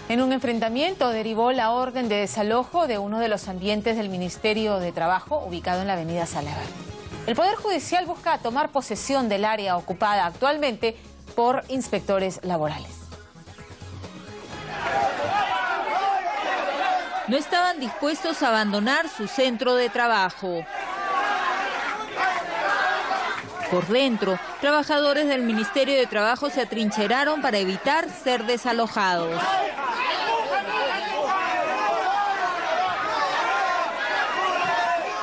En un enfrentamiento derivó la orden de desalojo de uno de los ambientes del Ministerio de Trabajo, ubicado en la avenida Salaverry. El Poder Judicial busca tomar posesión del área ocupada actualmente por inspectores laborales. No estaban dispuestos a abandonar su centro de trabajo. Por dentro, trabajadores del Ministerio de Trabajo se atrincheraron para evitar ser desalojados.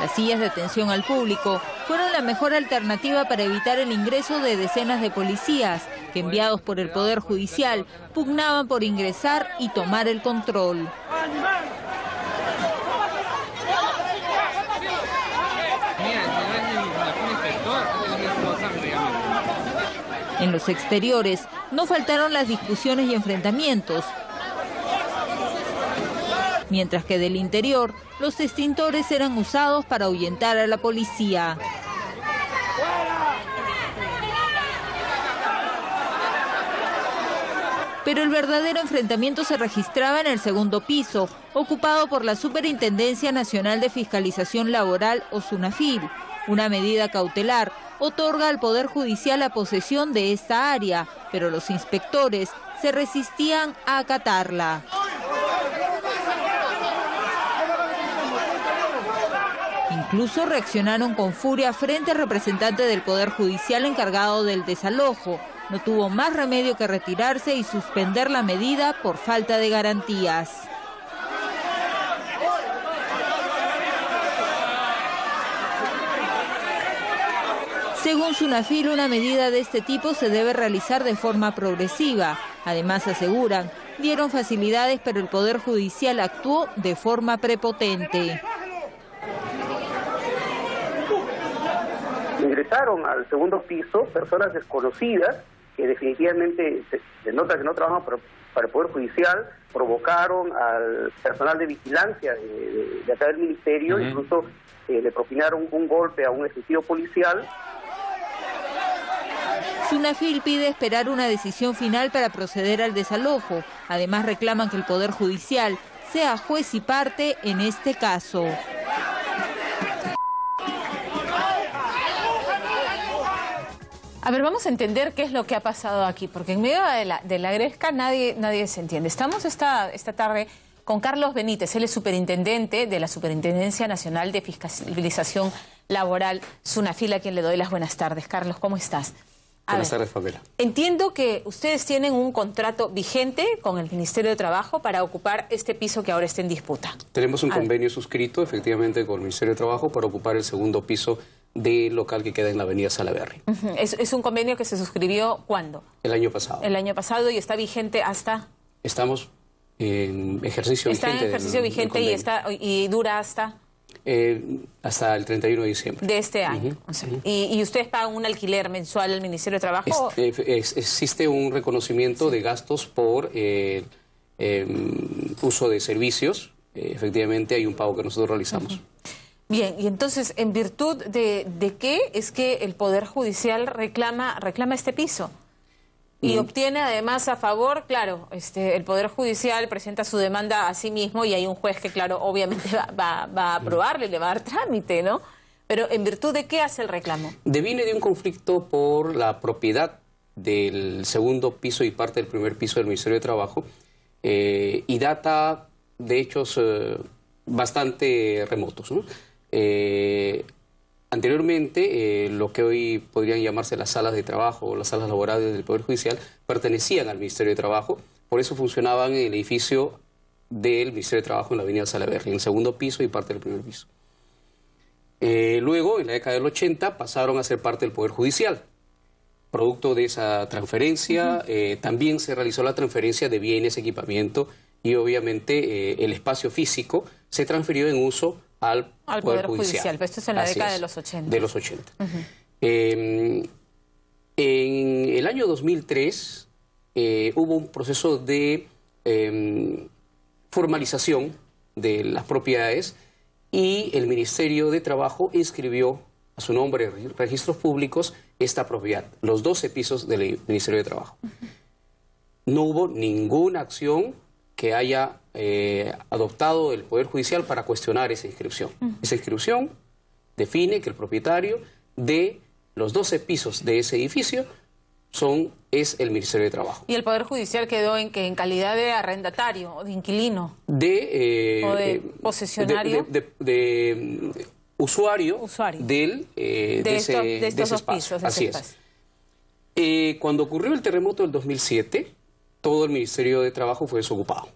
Las sillas de atención al público fueron la mejor alternativa para evitar el ingreso de decenas de policías que, enviados por el Poder Judicial, pugnaban por ingresar y tomar el control. En los exteriores no faltaron las discusiones y enfrentamientos, mientras que del interior los extintores eran usados para ahuyentar a la policía. Pero el verdadero enfrentamiento se registraba en el segundo piso, ocupado por la Superintendencia Nacional de Fiscalización Laboral, o SUNAFIL. Una medida cautelar otorga al Poder Judicial la posesión de esta área, pero los inspectores se resistían a acatarla. Incluso reaccionaron con furia frente al representante del Poder Judicial encargado del desalojo. No tuvo más remedio que retirarse y suspender la medida por falta de garantías. Según SUNAFIL, una medida de este tipo se debe realizar de forma progresiva. Además, aseguran, dieron facilidades, pero el Poder Judicial actuó de forma prepotente. Ingresaron al segundo piso personas desconocidas que definitivamente se nota que no trabajan para el Poder Judicial, provocaron al personal de vigilancia de acá del Ministerio, incluso le propinaron un golpe a un efectivo policial. SUNAFIL pide esperar una decisión final para proceder al desalojo. Además, reclaman que el Poder Judicial sea juez y parte en este caso. A ver, vamos a entender qué es lo que ha pasado aquí, porque en medio de la gresca nadie se entiende. Estamos esta tarde con Carlos Benítez, él es superintendente de la Superintendencia Nacional de Fiscalización Laboral, SUNAFIL, a quien le doy las buenas tardes. Carlos, ¿cómo estás? Buenas tardes, Pamela. Entiendo que ustedes tienen un contrato vigente con el Ministerio de Trabajo para ocupar este piso que ahora está en disputa. Tenemos un convenio suscrito, efectivamente, con el Ministerio de Trabajo para ocupar el segundo piso del local que queda en la avenida Salaverry. ¿Es un convenio que se suscribió cuándo? El año pasado. El año pasado, y está vigente hasta... Estamos en ejercicio vigente. Está en ejercicio vigente y dura hasta... hasta el 31 de diciembre. De este año. O sea, ¿y ustedes pagan un alquiler mensual al Ministerio de Trabajo? Existe un reconocimiento de gastos por uso de servicios. Efectivamente, hay un pago que nosotros realizamos. Bien, y entonces, ¿en virtud de qué es que el Poder Judicial reclama este piso? Y obtiene además a favor, claro, el Poder Judicial presenta su demanda a sí mismo y hay un juez que, claro, obviamente va a aprobarle, le va a dar trámite, ¿no? Pero ¿en virtud de qué hace el reclamo? Deviene de un conflicto por la propiedad del segundo piso y parte del primer piso del Ministerio de Trabajo y data de hechos bastante remotos, ¿no? Anteriormente, lo que hoy podrían llamarse las salas de trabajo o las salas laborales del Poder Judicial pertenecían al Ministerio de Trabajo, por eso funcionaban en el edificio del Ministerio de Trabajo en la avenida Salaverry, en el segundo piso y parte del primer piso. Luego, en la década del 80, pasaron a ser parte del Poder Judicial. Producto de esa transferencia, también se realizó la transferencia de bienes, equipamiento y obviamente el espacio físico se transfirió en uso al Poder Judicial. Pero esto es en la década de los 80. De los 80. En el año 2003 hubo un proceso de formalización de las propiedades y el Ministerio de Trabajo inscribió a su nombre en registros públicos esta propiedad, los 12 pisos del Ministerio de Trabajo. No hubo ninguna acción que haya adoptado el Poder Judicial para cuestionar esa inscripción. Esa inscripción define que el propietario de los 12 pisos de ese edificio es el Ministerio de Trabajo. ¿Y el Poder Judicial quedó en que en calidad de arrendatario o de inquilino? ¿O de posesionario? De usuario de estos dos espacio. pisos. Así es. Cuando ocurrió el terremoto del 2007, todo el Ministerio de Trabajo fue desocupado.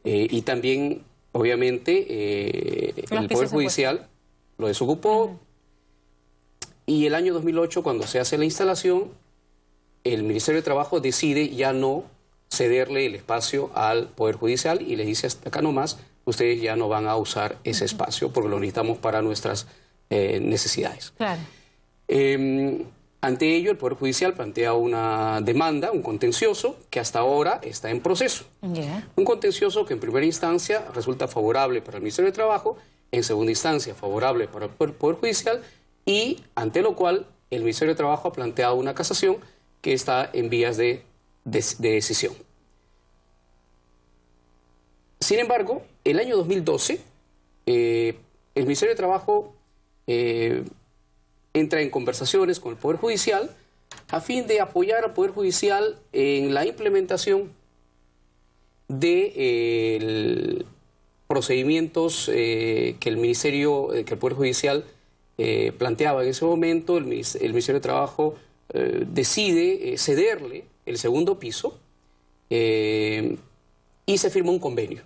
Y también, obviamente, el Poder Judicial lo desocupó. Y el año 2008, cuando se hace la instalación, el Ministerio de Trabajo decide ya no cederle el espacio al Poder Judicial y les dice: hasta acá nomás, ustedes ya no van a usar ese espacio porque lo necesitamos para nuestras necesidades. Claro. Ante ello, el Poder Judicial plantea una demanda, un contencioso, que hasta ahora está en proceso. Un contencioso que en primera instancia resulta favorable para el Ministerio de Trabajo, en segunda instancia favorable para el Poder Judicial, y ante lo cual el Ministerio de Trabajo ha planteado una casación que está en vías de decisión. Sin embargo, el año 2012, el Ministerio de Trabajo entra en conversaciones con el Poder Judicial a fin de apoyar al Poder Judicial en la implementación de procedimientos que el Poder Judicial planteaba en ese momento. El Ministerio de Trabajo decide cederle el segundo piso y se firma un convenio.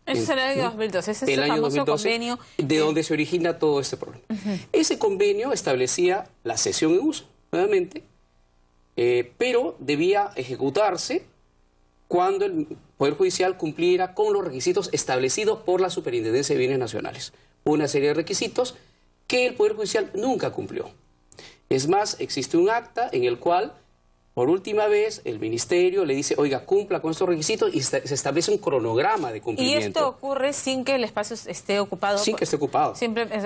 Ese es el año 2012, ese es el año famoso 2012, convenio. De donde se origina todo este problema. Ese convenio establecía la cesión en uso, nuevamente, pero debía ejecutarse cuando el Poder Judicial cumpliera con los requisitos establecidos por la Superintendencia de Bienes Nacionales. Una serie de requisitos que el Poder Judicial nunca cumplió. Es más, existe un acta en el cual, por última vez, el Ministerio le dice: oiga, cumpla con estos requisitos, y se establece un cronograma de cumplimiento. Y esto ocurre sin que el espacio esté ocupado. Sin que esté ocupado.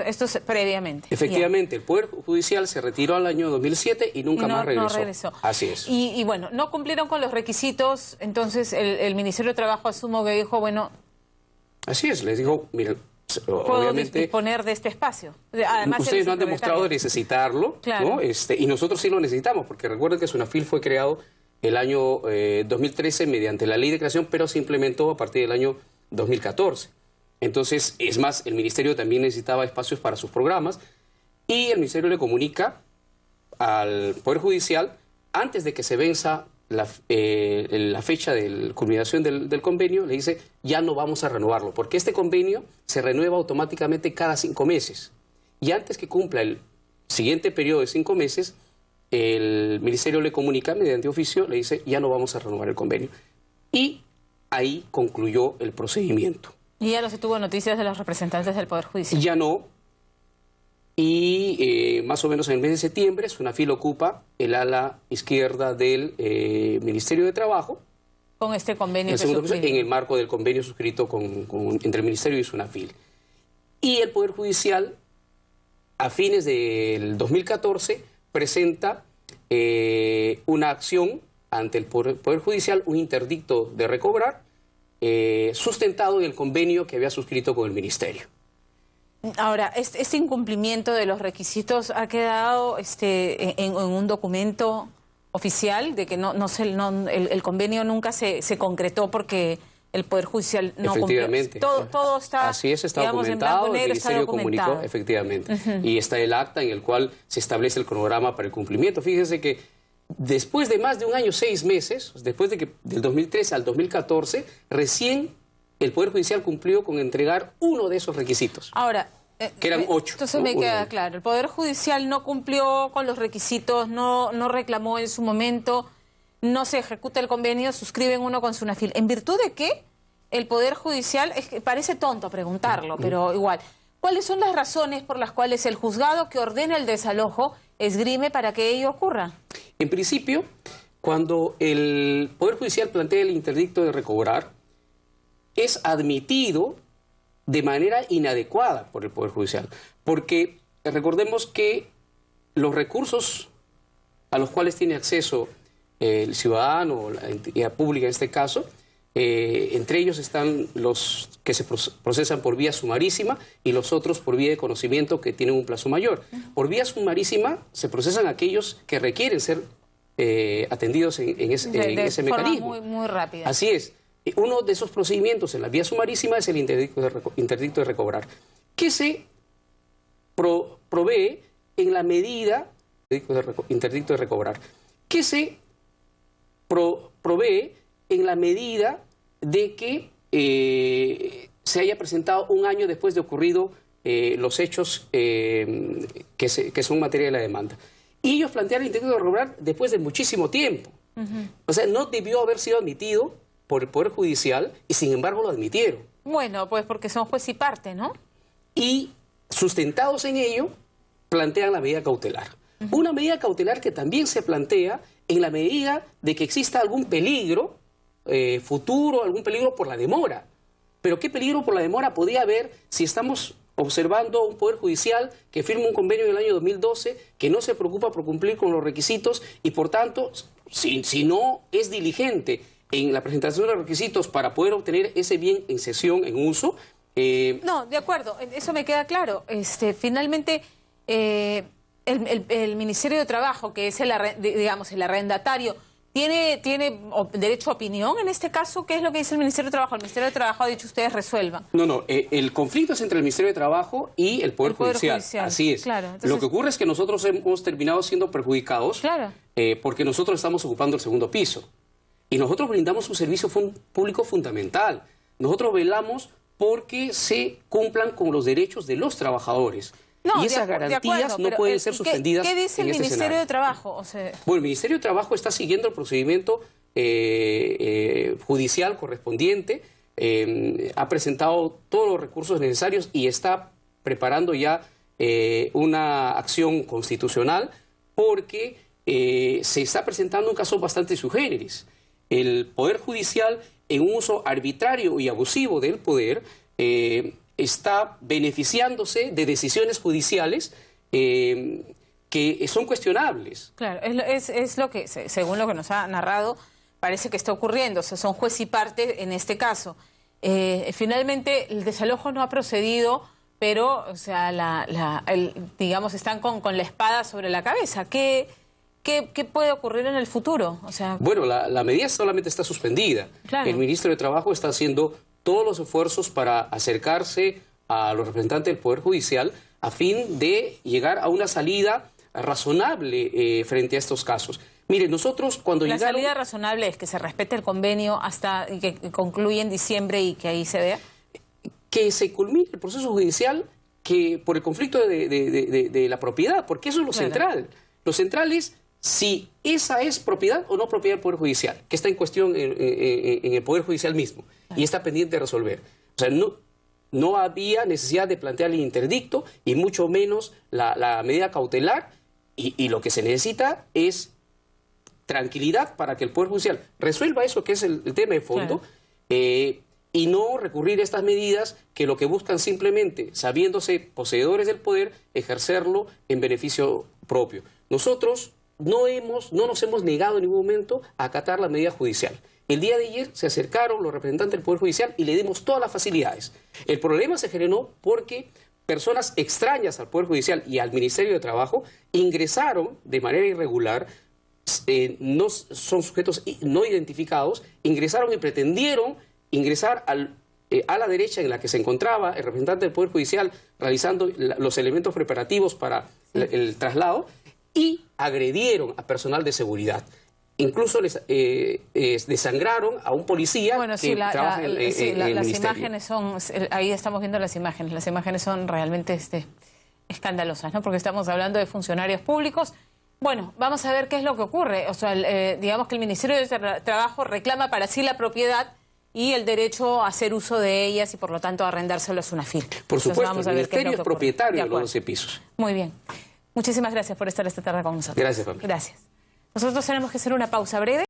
Esto es previamente. Efectivamente, el Poder Judicial se retiró al año 2007 y nunca más regresó. No regresó. Así es. Y bueno, no cumplieron con los requisitos, entonces el Ministerio de Trabajo, asumo que dijo, bueno... Así es, les dijo: miren, puedo obviamente disponer de este espacio. Además, ustedes no han demostrado necesitarlo, claro, ¿no? Y nosotros sí lo necesitamos, porque recuerden que Sunafil fue creado el año 2013 mediante la ley de creación, pero se implementó a partir del año 2014. Entonces, es más, el Ministerio también necesitaba espacios para sus programas, y el Ministerio le comunica al Poder Judicial, antes de que se venza la fecha de culminación del convenio, le dice: ya no vamos a renovarlo, porque este convenio se renueva automáticamente cada 5 meses. Y antes que cumpla el siguiente periodo de 5 meses, el Ministerio le comunica mediante oficio, le dice: ya no vamos a renovar el convenio. Y ahí concluyó el procedimiento. ¿Y ya no se tuvo noticias de los representantes del Poder Judicial? Ya no. Y más o menos en el mes de septiembre, Sunafil ocupa el ala izquierda del Ministerio de Trabajo. Con este convenio en el marco del convenio suscrito entre el Ministerio y Sunafil. Y el Poder Judicial, a fines del 2014, presenta una acción ante el Poder Judicial, un interdicto de recobrar, sustentado en el convenio que había suscrito con el Ministerio. Ahora, este incumplimiento de los requisitos ha quedado en un documento oficial de que el convenio nunca se concretó porque el Poder Judicial no cumplió. Efectivamente. Todo está, así es, está digamos, documentado, en blanco y negro, el Ministerio está documentado. comunicó, efectivamente. Y está el acta en el cual se establece el cronograma para el cumplimiento. Fíjense que después de más de un año, 6 meses, después de que del 2013 al 2014, recién el Poder Judicial cumplió con entregar uno de esos requisitos. Ahora, que eran 8. Entonces me queda claro, el Poder Judicial no cumplió con los requisitos, no reclamó en su momento, no se ejecuta el convenio, suscriben uno con Sunafil. ¿En virtud de qué el Poder Judicial, es que parece tonto preguntarlo, pero igual, cuáles son las razones por las cuales el juzgado que ordena el desalojo esgrime para que ello ocurra? En principio, cuando el Poder Judicial plantea el interdicto de recobrar, es admitido de manera inadecuada por el Poder Judicial, porque recordemos que los recursos a los cuales tiene acceso el ciudadano o la entidad pública en este caso, Entre ellos están los que se procesan por vía sumarísima y los otros por vía de conocimiento que tienen un plazo mayor. Por vía sumarísima se procesan aquellos que requieren ser atendidos en ese mecanismo. Muy rápida. Así es. Uno de esos procedimientos en la vía sumarísima es el interdicto de recobrar, que se provee en la medida interdicto de recobrar, que se provee en la medida de que se haya presentado un año después de ocurrido los hechos que son materia de la demanda. Y ellos plantearon el interdicto de recobrar después de muchísimo tiempo. O sea, no debió haber sido admitido por el Poder Judicial y sin embargo lo admitieron. Bueno, pues porque son juez y parte, ¿no? Y sustentados en ello, plantean la medida cautelar. Una medida cautelar que también se plantea en la medida de que exista algún peligro futuro, algún peligro por la demora. Pero ¿qué peligro por la demora podía haber si estamos observando un Poder Judicial que firma un convenio en el año 2012, que no se preocupa por cumplir con los requisitos y por tanto, si no es diligente en la presentación de los requisitos para poder obtener ese bien en cesión, en uso? No, de acuerdo, eso me queda claro. Finalmente, el Ministerio de Trabajo, que es el arrendatario, ¿tiene derecho a opinión en este caso? ¿Qué es lo que dice el Ministerio de Trabajo? El Ministerio de Trabajo ha dicho ustedes resuelvan. No, el conflicto es entre el Ministerio de Trabajo y el Poder Judicial. Así es. Claro, entonces... Lo que ocurre es que nosotros hemos terminado siendo perjudicados porque nosotros estamos ocupando el segundo piso. Y nosotros brindamos un servicio público fundamental. Nosotros velamos porque se cumplan con los derechos de los trabajadores. Y esas garantías no pueden ser suspendidas. ¿Qué dice el Ministerio de Trabajo? O sea... Bueno, el Ministerio de Trabajo está siguiendo el procedimiento judicial correspondiente, ha presentado todos los recursos necesarios y está preparando ya una acción constitucional porque se está presentando un caso bastante sui generis. El Poder Judicial, en un uso arbitrario y abusivo del poder, está beneficiándose de decisiones judiciales que son cuestionables. Claro, es lo que, según lo que nos ha narrado, parece que está ocurriendo. O sea, son juez y parte en este caso. Finalmente, el desalojo no ha procedido, pero, o sea, digamos, están con la espada sobre la cabeza. ¿Qué puede ocurrir en el futuro? O sea... Bueno, la medida solamente está suspendida. Claro. El Ministro de Trabajo está haciendo todos los esfuerzos para acercarse a los representantes del Poder Judicial a fin de llegar a una salida razonable frente a estos casos. Mire, nosotros cuando La llegaron... salida razonable es que se respete el convenio hasta que concluye en diciembre y que ahí se vea. Que se culmine el proceso judicial por el conflicto de la propiedad, porque eso es lo central. Lo central es si esa es propiedad o no propiedad del Poder Judicial, que está en cuestión en el Poder Judicial mismo y está pendiente de resolver. O sea, no había necesidad de plantear el interdicto y mucho menos la medida cautelar y lo que se necesita es tranquilidad para que el Poder Judicial resuelva eso que es el tema de fondo y no recurrir a estas medidas que lo que buscan simplemente, sabiéndose poseedores del poder, ejercerlo en beneficio propio. Nosotros no nos hemos negado en ningún momento a acatar la medida judicial. El día de ayer se acercaron los representantes del Poder Judicial y le dimos todas las facilidades. El problema se generó porque personas extrañas al Poder Judicial y al Ministerio de Trabajo ingresaron de manera irregular, no son sujetos no identificados, ingresaron y pretendieron ingresar a la derecha en la que se encontraba el representante del Poder Judicial realizando los elementos preparativos para el traslado y agredieron a personal de seguridad. Incluso les desangraron a un policía que trabaja en el las ministerio. Imágenes son, ahí estamos viendo las imágenes son realmente escandalosas, ¿no? Porque estamos hablando de funcionarios públicos. Bueno, vamos a ver qué es lo que ocurre. O sea, digamos que el Ministerio de Trabajo reclama para sí la propiedad y el derecho a hacer uso de ellas y por lo tanto a arrendárselo a SUNAFIL. Por supuesto, el Ministerio es propietario de los 12 pisos. Muy bien. Muchísimas gracias por estar esta tarde con nosotros. Gracias, Pamela. Gracias. Nosotros tenemos que hacer una pausa breve.